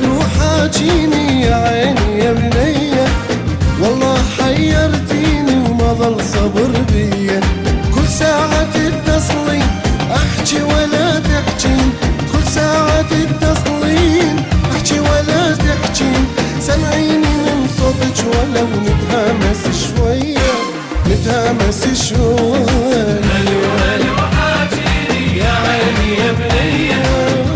وحاجيني يا عيني يا بنية، والله حيرتيني وما ظل صبر بيا. كل ساعة تتصلين احكي ولا تحجين، كل ساعة تتصلين احكي ولا تحجين، سمعيني من صوتك ولو نتهامس شوية، نتهامس شوية. هلو حاجيني يا عيني يا بنية،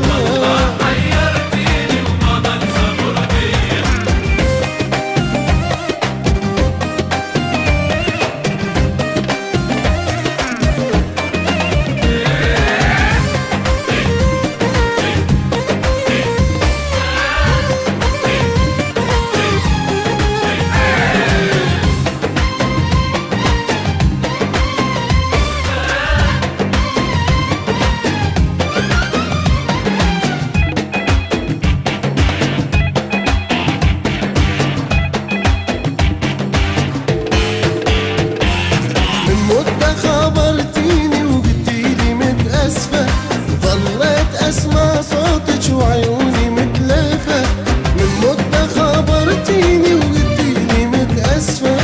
والله حيرتيني وما ظل صبر بيا. خبرتيني وقلتيلي متأسفة، ظليت أسمع صوتك وعيوني متلهفة. من مدة خبرتيني وقلتيلي متأسفة،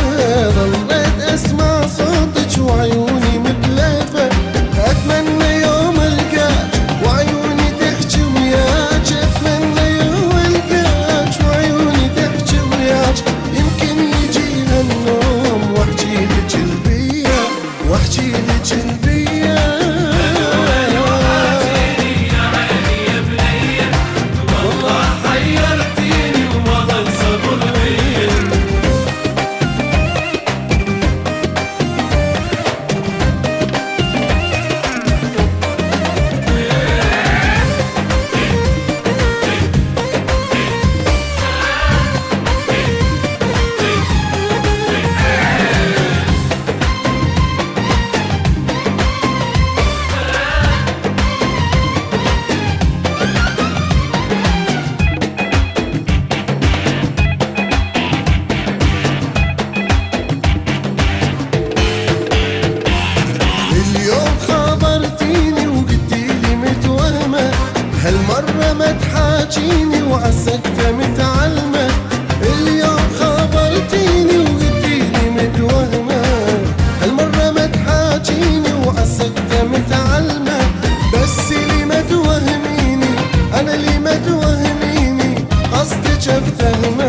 ظليت أسمع صوتك وعيوني متلهفة. أتمنى يوم ألقاك وعيوني تحكي وياك، أتمنى يوم ألقاك وعيوني تحكي وياك، يمكن يجينا النوم واحكيلك البيا، واحكي لك البيا. هلو حاجيني يا عيني يا بنية، والله حيرتيني وما ظل صبر بيا. اليوم خبرتيني وقلتيلي متوهمة، هالمرة ما تحاجيني وعالسكتة متعلمة. اليوم خبرتيني وقلتيلي متوهمة، هالمرة ما تحاجيني وعالسكتة متعلمة. بس اللي ما توهميني أنا اللي ما توهميني، قصدك أفتهم